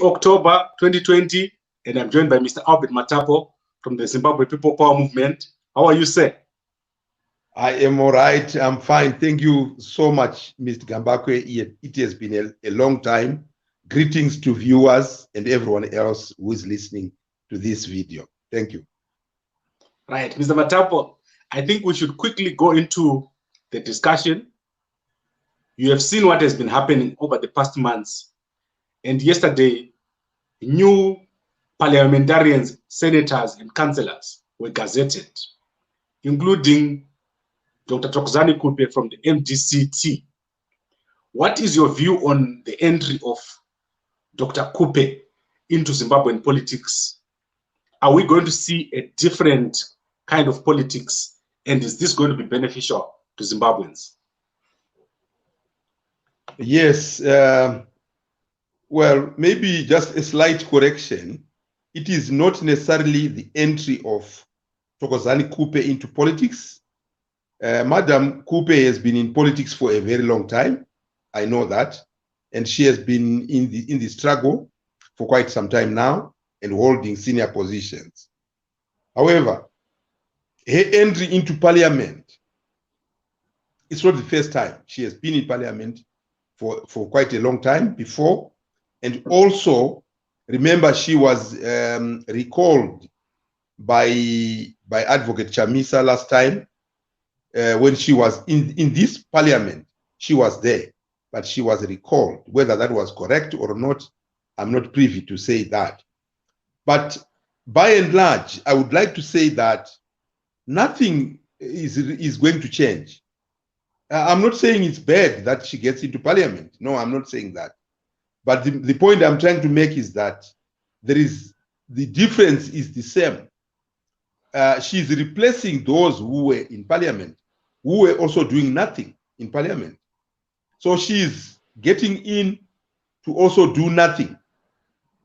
October 2020, and I'm joined by Mr. Albert Matapo from the Zimbabwe People Power Movement. How are you, sir? I am all right. I'm fine. Thank you so much, Mr. Gambakwe. It has been a long time. Greetings to viewers and everyone else who is listening to this video. Thank you. Right, Mr. Matapo, I think we should quickly go into the discussion. You have seen what has been happening over the past months. And yesterday, new parliamentarians, senators, and councillors were gazetted, including Dr. ZANU-PF from the MDCT. What is your view on the entry of Dr. Kupe into Zimbabwean politics? Are we going to see a different kind of politics? And is this going to be beneficial to Zimbabweans? Yes. Well, maybe just a slight correction. It is not necessarily the entry of Thokozani Kupe into politics. Madam Kupe has been in politics for a very long time. I know that. And she has been in the struggle for quite some time now and holding senior positions. However, her entry into parliament, it's not the first time. She has been in parliament for quite a long time before. And also, remember, she was recalled by Advocate Chamisa last time when she was in this parliament. She was there, but she was recalled. Whether that was correct or not, I'm not privy to say that. But by and large, I would like to say that nothing is going to change. I'm not saying it's bad that she gets into parliament. No, I'm not saying that. But the point I'm trying to make is that the difference is the same. She's replacing those who were in parliament, who were also doing nothing in parliament. So she's getting in to also do nothing.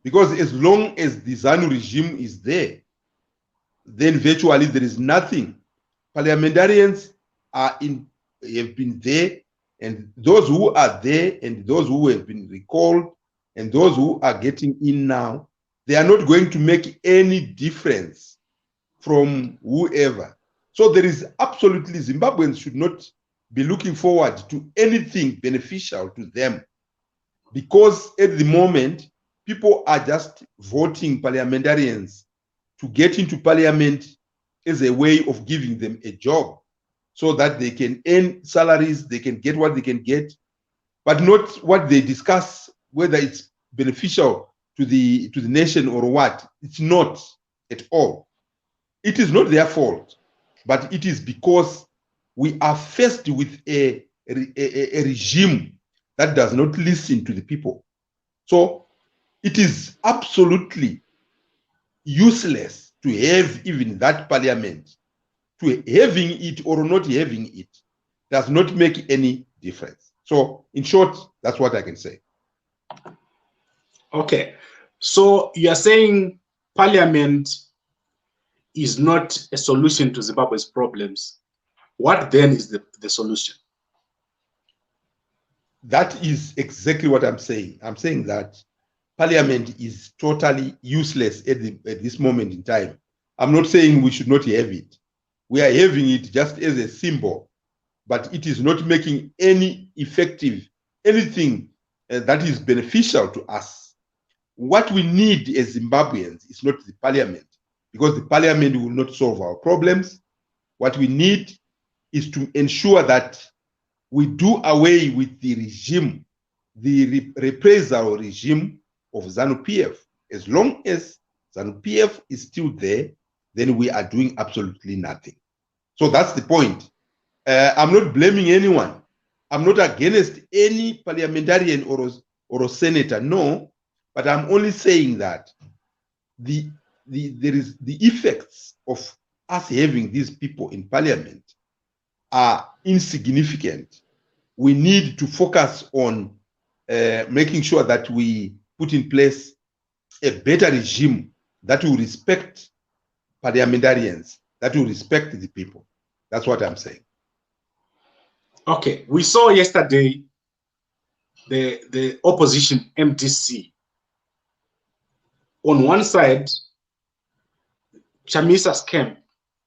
Because as long as the ZANU regime is there, then virtually there is nothing. Parliamentarians have been there, and those who are there and those who have been recalled and those who are getting in now, they are not going to make any difference from whoever. So there is absolutely, Zimbabweans should not be looking forward to anything beneficial to them, because at the moment, people are just voting parliamentarians to get into parliament as a way of giving them a job so that they can earn salaries, they can get what they can get, but not what they discuss, whether it's beneficial to the nation or what. It's not at all. It is not their fault, but it is because we are faced with a regime that does not listen to the people. So it is absolutely useless to have even that parliament. To having it or not having it does not make any difference. So in short, that's what I can say. Okay, so you are saying parliament is not a solution to Zimbabwe's problems. What then is the solution? That is exactly what I'm saying. I'm saying that parliament is totally useless at this moment in time. I'm not saying we should not have it. We are having it just as a symbol, but it is not making any effective, anything that is beneficial to us. What we need as Zimbabweans is not the parliament, because the parliament will not solve our problems. What we need is to ensure that we do away with the regime, the reprisal regime of ZANU-PF. As long as ZANU-PF is still there, then we are doing absolutely nothing. So that's the point. I'm not blaming anyone. I'm not against any parliamentarian or a senator, no, but I'm only saying that there is the effects of us having these people in parliament are insignificant. We need to focus on making sure that we put in place a better regime that will respect parliamentarians, that will respect the people. That's what I'm saying. Okay, we saw yesterday the opposition MDC. On one side, Chamisa's camp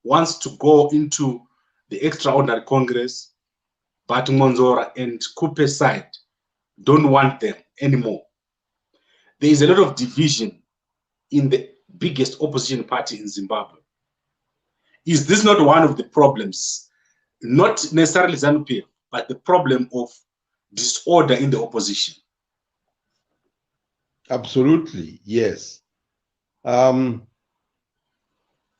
wants to go into the extraordinary Congress, but Monzora and Kupe's side don't want them anymore. There is a lot of division in the biggest opposition party in Zimbabwe. Is this not one of the problems? Not necessarily ZANU-PF, but the problem of disorder in the opposition. Absolutely, yes.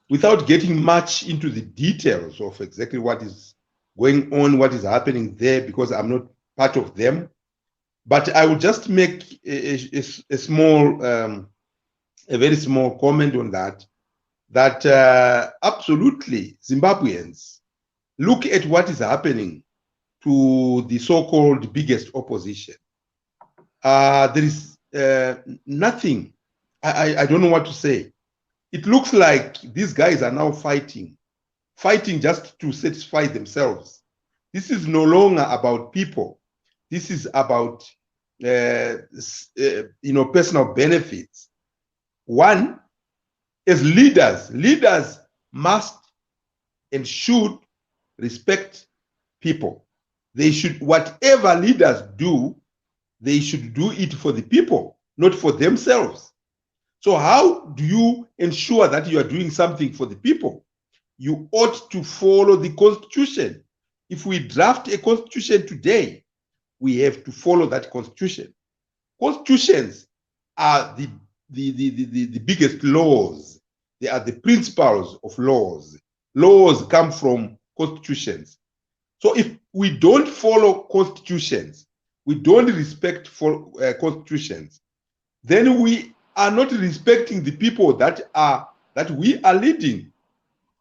Without getting much into the details of exactly what is going on, what is happening there, because I'm not part of them, but I will just make a small, a very small comment on that. That absolutely Zimbabweans look at what is happening to the so-called biggest opposition. There is nothing. I don't know what to say. It looks like these guys are now fighting just to satisfy themselves. This is no longer about people. This is about personal benefits. One, as leaders must and should respect people. They should, whatever leaders do, they should do it for the people, not for themselves. So how do you ensure that you are doing something for the people? You ought to follow the constitution. If we draft a constitution today, we have to follow that constitution. Constitutions are the biggest laws. They are the principles of laws. Laws come from constitutions. So if we don't follow constitutions, we don't respect constitutions, then we are not respecting the people that we are leading.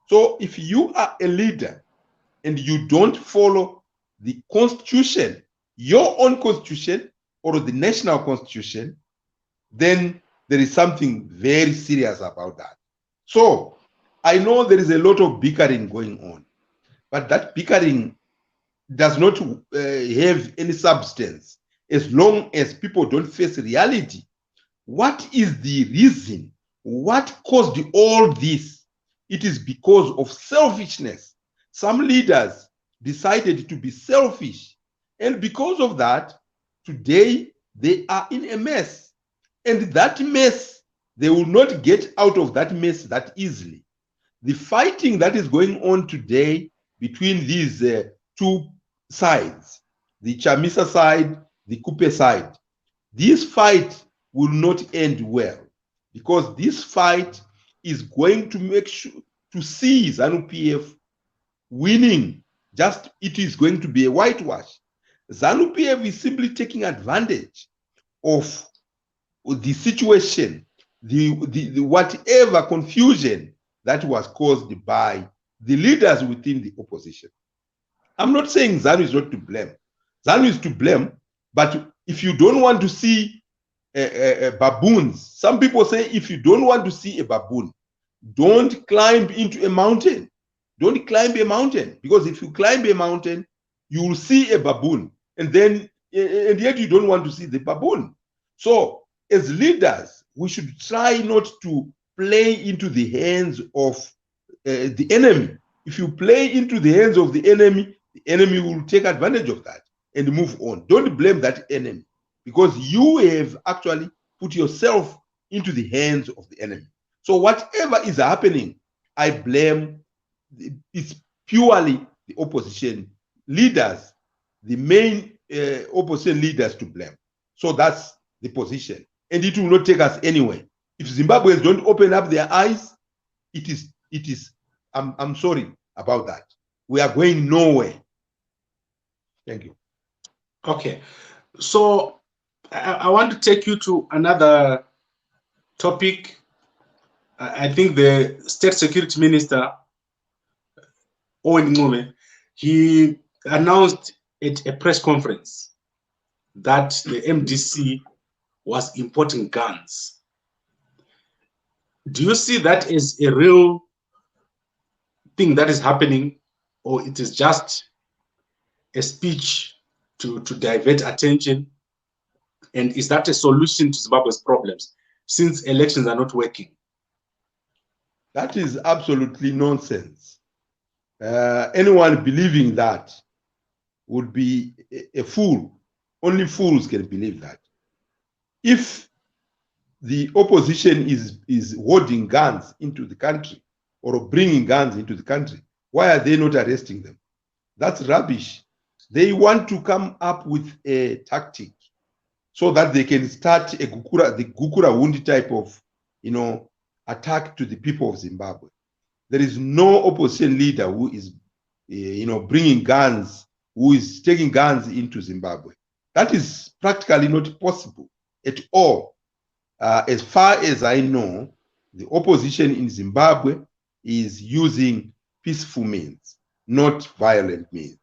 So if you are a leader and you don't follow the constitution, your own constitution or the national constitution, then there is something very serious about that. So I know there is a lot of bickering going on, but that bickering does not have any substance as long as people don't face reality. What is the reason? What caused all this? It is because of selfishness. Some leaders decided to be selfish, and because of that, today they are in a mess. And that mess, they will not get out of that mess that easily. The fighting that is going on today between these two sides, the Chamisa side, the Kupe side, this fight will not end well, because this fight is going to make sure to see ZANU-PF winning. Just it is going to be a whitewash. ZANU-PF is simply taking advantage of the situation, the whatever confusion that was caused by the leaders within the opposition. I'm not saying ZANU is not to blame. ZANU is to blame, but if you don't want to see baboons, some people say if you don't want to see a baboon, don't climb into a mountain. Don't climb a mountain, because if you climb a mountain, you will see a baboon, and yet you don't want to see the baboon. So as leaders, we should try not to play into the hands of the enemy. If you play into the hands of the enemy will take advantage of that and move on. Don't blame that enemy, because you have actually put yourself into the hands of the enemy. So whatever is happening, I blame, it's purely the opposition leaders, the main opposition leaders to blame. So that's the position, and it will not take us anywhere. If Zimbabweans don't open up their eyes, I'm sorry about that. We are going nowhere. Thank you. Okay, so I want to take you to another topic. I think the State Security Minister, Owen Ncube, he announced at a press conference that the MDC was importing guns. Do you see that as a real thing that is happening, or it is just a speech to divert attention? And is that a solution to Zimbabwe's problems since elections are not working? That is absolutely nonsense. Anyone believing that would be a fool. Only fools can believe that. If the opposition is holding guns into the country or bringing guns into the country, why are they not arresting them? That's rubbish. They want to come up with a tactic so that they can start the Gukura Wundi type of, attack to the people of Zimbabwe. There is no opposition leader who is, bringing guns, who is taking guns into Zimbabwe. That is practically not possible at all. As far as I know, the opposition in Zimbabwe is using peaceful means, not violent means.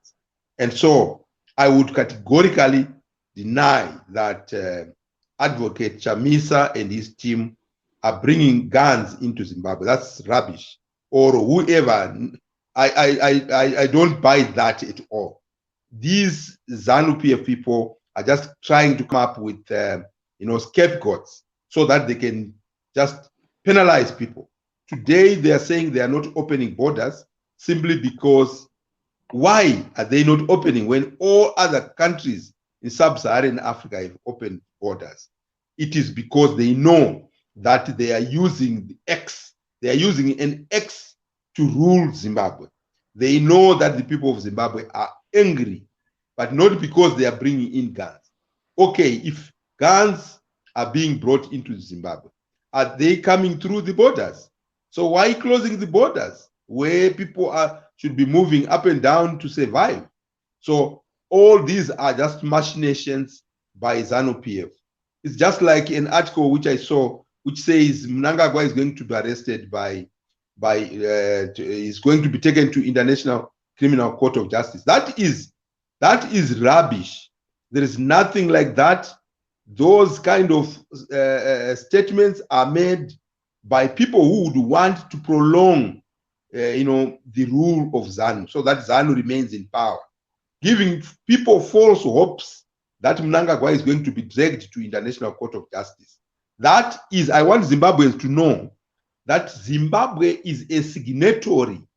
And so I would categorically deny that Advocate Chamisa and his team are bringing guns into Zimbabwe. That's rubbish. Or whoever, I don't buy that at all. These ZANU-PF people are just trying to come up with, scapegoats so that they can just penalize people. Today, they are saying they are not opening borders simply because why are they not opening when all other countries in sub-Saharan Africa have opened borders? It is because they know that they are using the X. They are using an X to rule Zimbabwe. They know that the people of Zimbabwe are angry, but not because they are bringing in guns. Okay, if guns are being brought into Zimbabwe, are they coming through the borders? So why closing the borders where people should be moving up and down to survive? So all these are just machinations by ZANU-PF. It's just like an article which I saw, which says Mnangagwa is going to be arrested is going to be taken to International Criminal Court of Justice. That is rubbish. There is nothing like that. Those kind of statements are made by people who would want to prolong, the rule of ZANU, so that ZANU remains in power, giving people false hopes that Mnangagwa is going to be dragged to International Court of Justice. That is, I want Zimbabweans to know that Zimbabwe is a signatory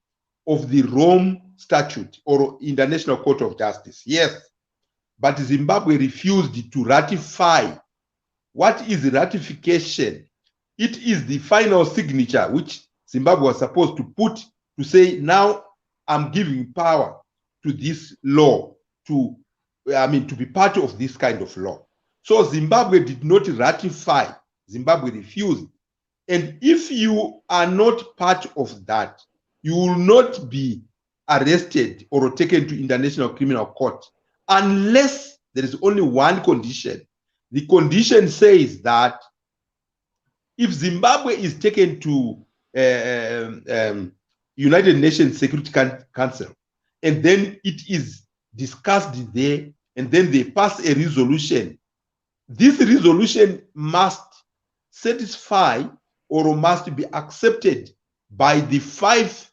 of the Rome Statute or International Court of Justice. Yes, but Zimbabwe refused to ratify. What is ratification? It is the final signature which Zimbabwe was supposed to put to say, now I'm giving power to this law, to be part of this kind of law. So Zimbabwe did not ratify. Zimbabwe refused. And if you are not part of that, you will not be arrested or taken to International Criminal Court unless there is only one condition. The condition says that if Zimbabwe is taken to United Nations Security Council, and then it is discussed there, and then they pass a resolution, this resolution must satisfy or must be accepted by the 5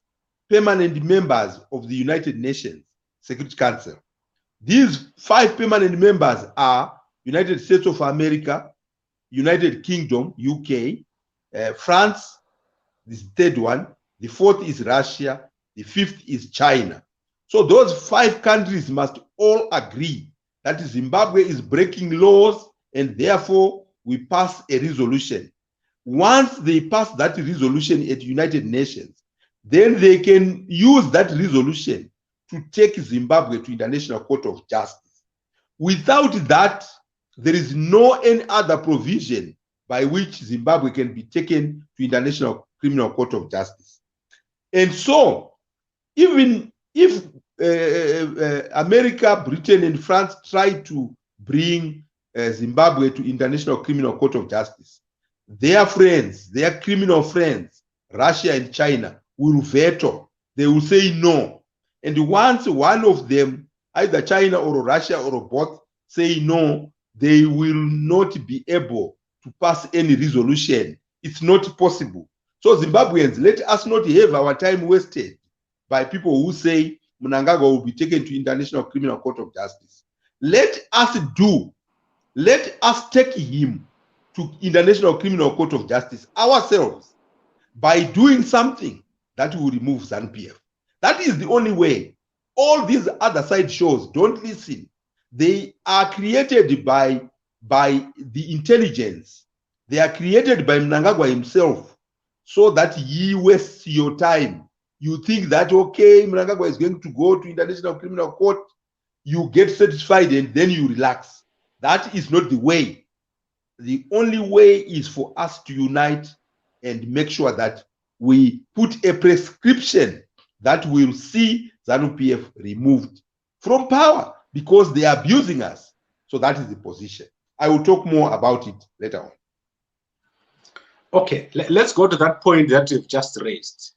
permanent members of the United Nations Security Council. These 5 permanent members are United States of America, United Kingdom, UK, France, this third one, the 4th is Russia, the 5th is China. So those 5 countries must all agree that Zimbabwe is breaking laws, and therefore we pass a resolution. Once they pass that resolution at United Nations, then they can use that resolution to take Zimbabwe to International Court of Justice. Without that, there is no any other provision by which Zimbabwe can be taken to International Criminal Court of Justice. And so, even if America, Britain, and France try to bring Zimbabwe to International Criminal Court of Justice, their friends, their criminal friends, Russia and China, will veto. They will say no. And once one of them, either China or Russia or both, say no, they will not be able to pass any resolution. It's not possible. So Zimbabweans, let us not have our time wasted by people who say Mnangagwa will be taken to International Criminal Court of Justice. Let us take him to International Criminal Court of Justice ourselves by doing something that will remove ZANU-PF. That is the only way. All these other side shows, don't listen. They are created by the intelligence. They are created by Mnangagwa himself so that he wastes your time. You think that, okay, Mnangagwa is going to go to International Criminal Court, you get satisfied and then you relax. That is not the way. The only way is for us to unite and make sure that we put a prescription that will see ZANU-PF removed from power because they are abusing us. So that is the position. I will talk more about it later on. Okay, let's go to that point that you've just raised,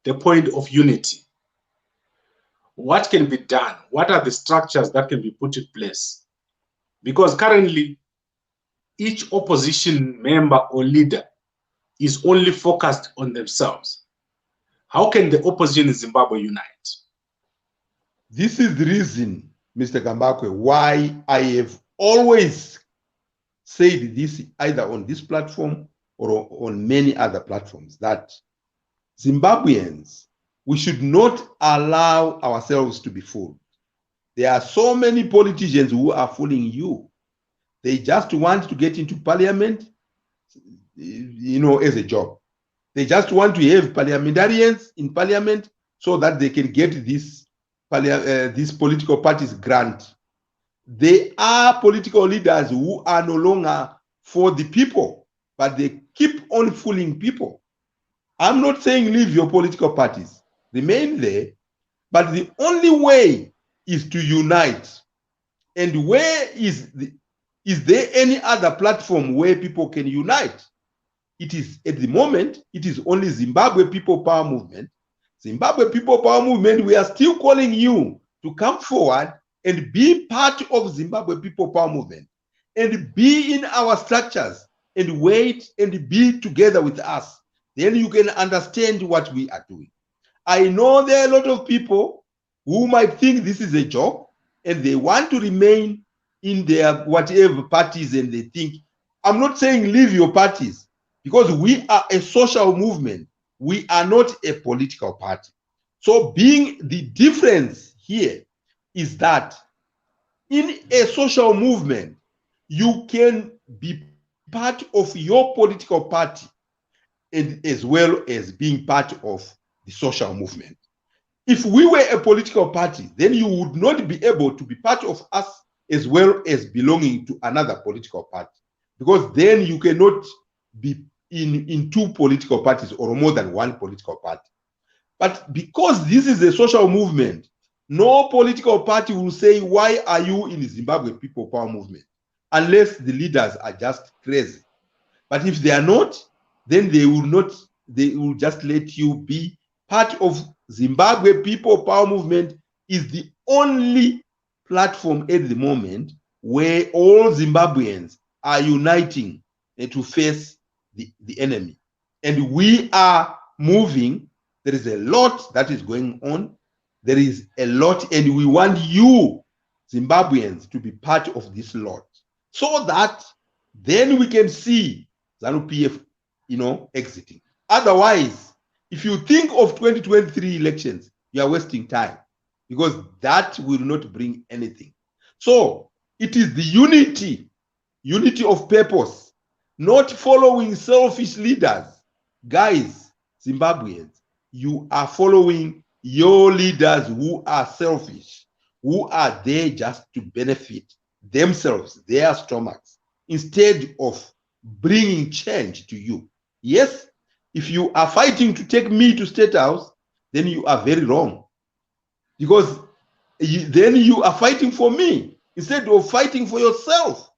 the point of unity. What can be done? What are the structures that can be put in place? Because currently, each opposition member or leader is only focused on themselves. How can the opposition in Zimbabwe unite? This is the reason, Mr. Gambakwe, why I have always said this either on this platform or on many other platforms, that Zimbabweans, we should not allow ourselves to be fooled. There are so many politicians who are fooling you. They just want to get into parliament, as a job. They just want to have parliamentarians in parliament so that they can get this political parties grant. They are political leaders who are no longer for the people, but they keep on fooling people. I'm not saying leave your political parties, remain there, but the only way is to unite. And where is there any other platform where people can unite? It is, at the moment, it is only Zimbabwe People Power Movement. Zimbabwe People Power Movement, we are still calling you to come forward and be part of Zimbabwe People Power Movement and be in our structures and wait and be together with us. Then you can understand what we are doing. I know there are a lot of people who might think this is a job and they want to remain in their whatever parties, and they think, I'm not saying leave your parties, because we are a social movement. We are not a political party. So the difference here is that in a social movement, you can be part of your political party and as well as being part of the social movement. If we were a political party, then you would not be able to be part of us as well as belonging to another political party, because then you cannot be in two political parties or more than one political party. But because this is a social movement, no political party will say, why are you in the Zimbabwe People Power Movement? Unless the leaders are just crazy. But if they are not, then they will just let you be part of Zimbabwe People Power Movement. Is the only platform at the moment where all Zimbabweans are uniting to face the enemy. And we are moving. There is a lot that is going on. There is a lot, and we want you, Zimbabweans, to be part of this lot, so that then we can see ZANU-PF, exiting. Otherwise, if you think of 2023 elections, you are wasting time, because that will not bring anything. So it is the unity of purpose, not following selfish leaders. Guys, Zimbabweans, you are following your leaders who are selfish, who are there just to benefit themselves, their stomachs, instead of bringing change to you. Yes, if you are fighting to take me to State House, then you are very wrong, because then you are fighting for me instead of fighting for yourself.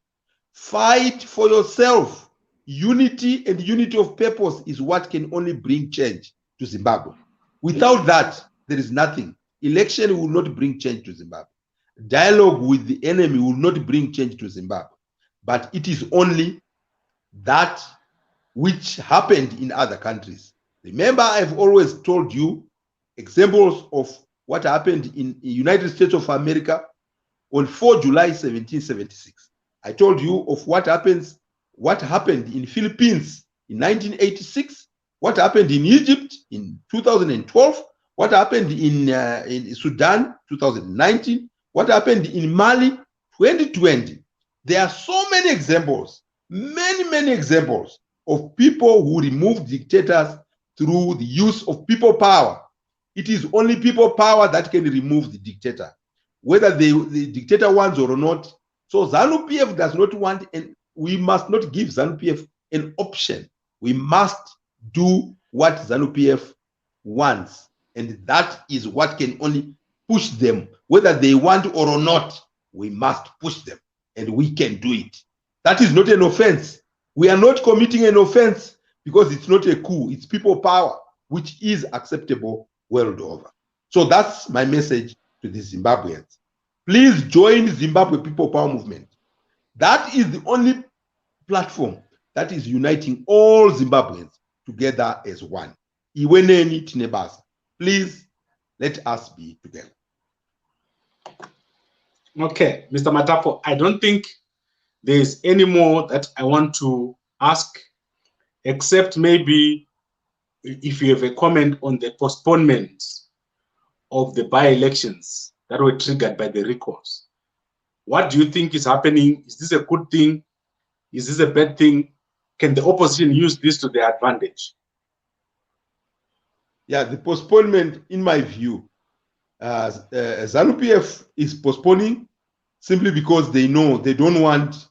Fight for yourself. Unity and unity of purpose is what can only bring change to Zimbabwe. Without that, there is nothing. Election will not bring change to Zimbabwe. Dialogue with the enemy will not bring change to Zimbabwe. But it is only that which happened in other countries. Remember, I've always told you examples of what happened in the United States of America on 4 July 1776. I told you of what happened in Philippines in 1986, what happened in Egypt in 2012, what happened in Sudan 2019, what happened in Mali 2020. There are so many examples, many examples of people who removed dictators through the use of people power. It is only people power that can remove the dictator, whether the dictator wants or not. So ZANU-PF does not want, and we must not give ZANU-PF an option. We must do what ZANU-PF wants, and that is what can only push them, whether they want or not. We must push them, and we can do it. That is not an offense. We are not committing an offense because it's not a coup. It's people power, which is acceptable world over. So that's my message to the Zimbabweans. Please join Zimbabwe People Power Movement. That is the only platform that is uniting all Zimbabweans together as one. Iweneni tinebasa. Please let us be together. Okay, Mr. Matapo, I don't think there's any more that I want to ask, except maybe if you have a comment on the postponement of the by-elections that were triggered by the recalls. What do you think is happening? Is this a good thing? Is this a bad thing? Can the opposition use this to their advantage? Yeah, the postponement, in my view, ZANU-PF is postponing simply because they know they don't want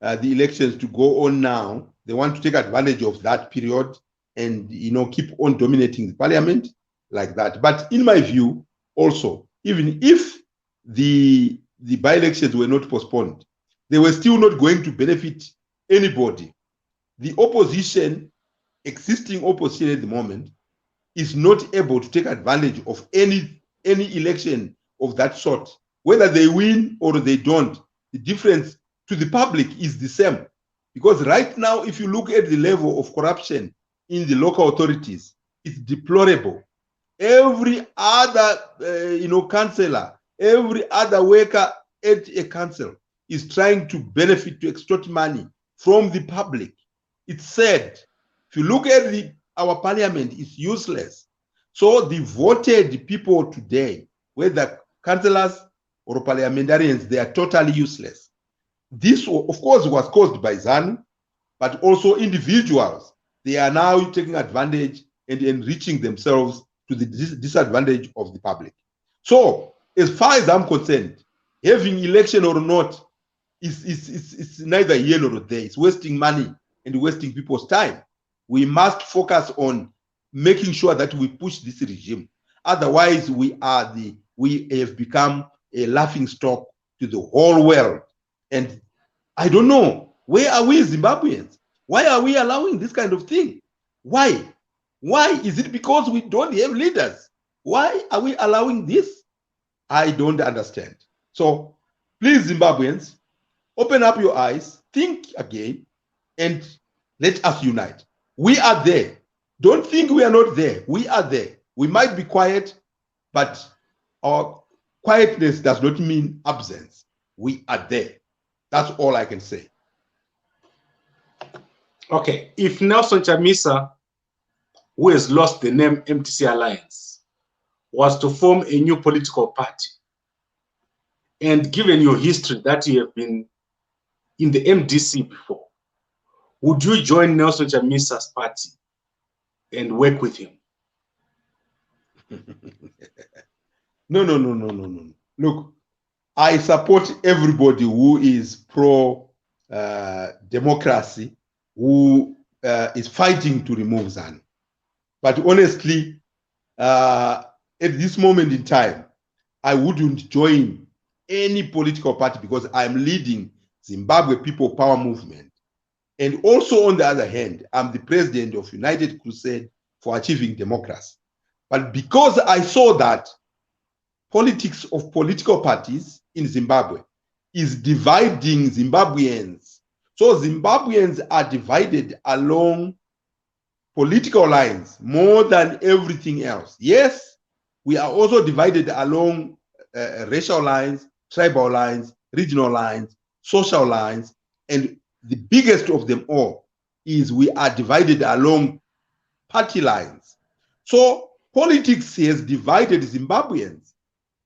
the elections to go on now. They want to take advantage of that period and keep on dominating the parliament like that. But in my view, also, even if the by-elections were not postponed, they were still not going to benefit anybody. The opposition, existing opposition at the moment, is not able to take advantage of any election of that sort. Whether they win or they don't, the difference to the public is the same. Because right now, if you look at the level of corruption in the local authorities, it's deplorable. Every other councillor, every other worker at a council is trying to benefit, to extort money from the public. It's sad. If you look at our parliament, it's useless. So the voted people today, whether councillors or parliamentarians, they are totally useless. This, of course, was caused by ZANU, but also individuals. They are now taking advantage and enriching themselves to the disadvantage of the public. So, as far as I'm concerned, having election or not is neither here nor there. It's wasting money and wasting people's time. We must focus on making sure that we push this regime. Otherwise, we have become a laughing stock to the whole world. And I don't know, where are we Zimbabweans? Why are we allowing this kind of thing? Why? Why? Is it because we don't have leaders? Why are we allowing this? I don't understand. So please, Zimbabweans, open up your eyes, think again, and let us unite. We are there. Don't think we are not there. We are there. We might be quiet, but our quietness does not mean absence. We are there. That's all I can say. Okay, if Nelson Chamisa, who has lost the name MTC Alliance, was to form a new political party, and given your history that you have been in the MDC before, would you join Nelson Chamisa's party and work with him? No. Look, I support everybody who is pro-democracy, who is fighting to remove ZANU. But honestly, at this moment in time, I wouldn't join any political party because I'm leading Zimbabwe People Power Movement. And also, on the other hand, I'm the president of United Crusade for Achieving Democracy. But because I saw that politics of political parties in Zimbabwe is dividing Zimbabweans. So Zimbabweans are divided along political lines more than everything else. Yes, we are also divided along racial lines, tribal lines, regional lines, social lines, and the biggest of them all is we are divided along party lines. So politics has divided Zimbabweans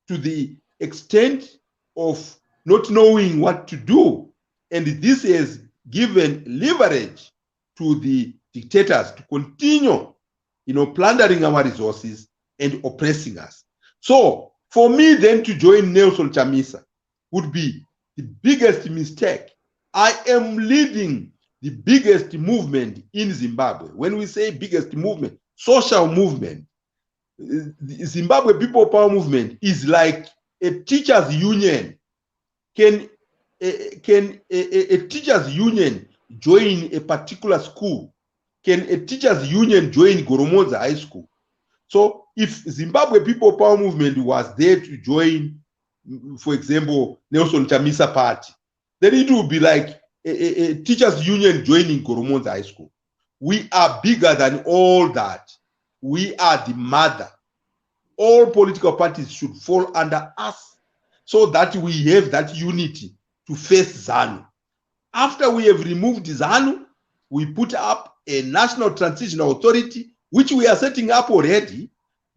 to the extent of not knowing what to do. And this has given leverage to the dictators to continue, plundering our resources and oppressing us. So for me then to join Nelson Chamisa would be the biggest mistake. I am leading the biggest movement in Zimbabwe. When we say biggest movement, social movement, the Zimbabwe People Power Movement is like a teachers' union. Can a teachers' union join a particular school? Can a teachers' union join Goromoza High School? So if Zimbabwe People Power Movement was there to join, for example, Nelson Chamisa party, then it would be like a teachers' union joining Goromoza High School. We are bigger than all that. We are the mother. All political parties should fall under us so that we have that unity to face ZANU. After we have removed ZANU, we put up a National Transitional Authority, which we are setting up already.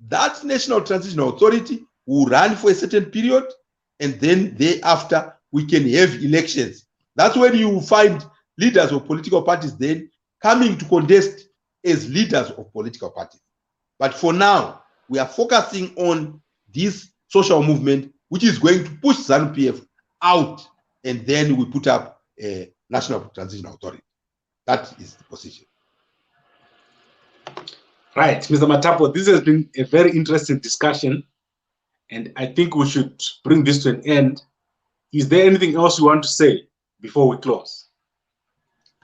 That National Transitional Authority will run for a certain period, and then thereafter we can have elections. That's when you will find leaders of political parties then coming to contest as leaders of political parties. But for now, we are focusing on this social movement, which is going to push ZANU-PF out, and then we put up a National Transitional Authority. That is the position. Right, Mr. Matapo, this has been a very interesting discussion, and I think we should bring this to an end. Is there anything else you want to say before we close?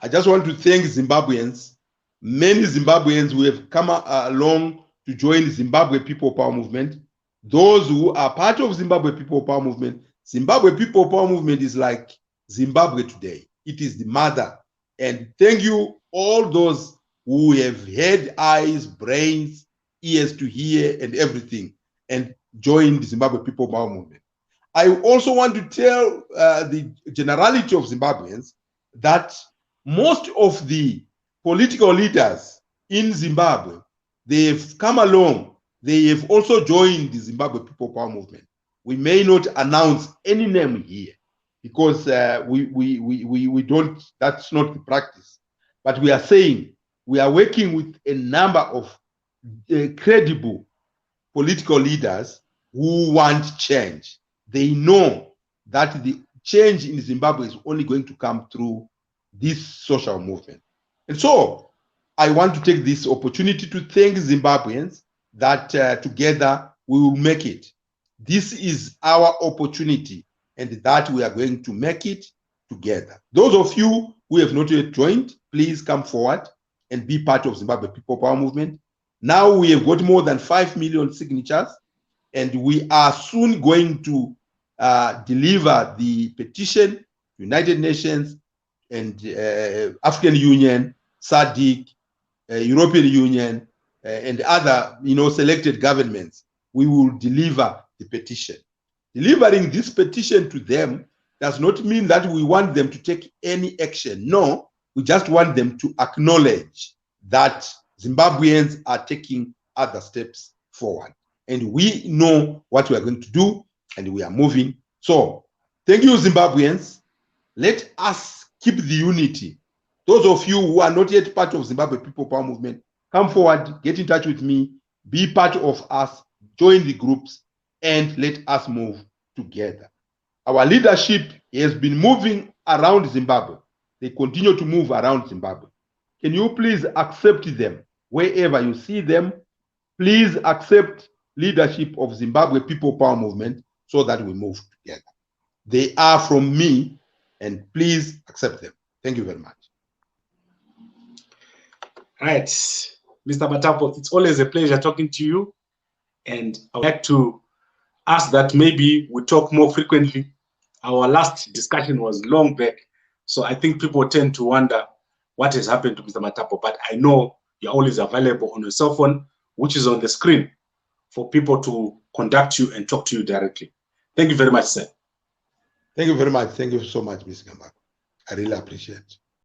I just want to thank Zimbabweans, many Zimbabweans who have come along to join Zimbabwe People Power Movement. Those who are part of Zimbabwe People Power Movement, Zimbabwe People Power Movement is like Zimbabwe today. It is the mother. And thank you all those who have had eyes, brains, ears to hear and everything and joined the Zimbabwe People Power Movement. I also want to tell the generality of Zimbabweans that most of the political leaders in Zimbabwe, they have come along. They have also joined the Zimbabwe People Power Movement. We may not announce any name here because we don't, that's not the practice. But we are saying we are working with a number of credible political leaders who want change. They know that the change in Zimbabwe is only going to come through this social movement. And so I want to take this opportunity to thank Zimbabweans that together we will make it. This is our opportunity, and that we are going to make it together. Those of you who have not yet joined, please come forward and be part of Zimbabwe People Power Movement. Now we have got more than 5 million signatures, and we are soon going to deliver the petition to United Nations and African Union, SADC, European Union, and other selected governments. We will deliver the petition. Delivering this petition to them does not mean that we want them to take any action. No, we just want them to acknowledge that Zimbabweans are taking other steps forward. And we know what we are going to do, and we are moving. So thank you, Zimbabweans. Let us keep the unity. Those of you who are not yet part of Zimbabwe People Power Movement, come forward, get in touch with me, be part of us, join the groups, and let us move together. Our leadership has been moving around Zimbabwe. They continue to move around Zimbabwe. Can you please accept them wherever you see them? Please accept leadership of Zimbabwe People Power Movement so that we move together. They are from me, and please accept them. Thank you very much. Right, Mr. Matapo, it's always a pleasure talking to you, and I would like to ask that maybe we talk more frequently. Our last discussion was long back, so I think people tend to wonder what has happened to Mr. Matapo, but I know you're always available on your cell phone, which is on the screen. for people to contact you and talk to you directly. Thank you very much, sir. Thank you very much. Thank you so much, Ms. Gambako. I really appreciate it.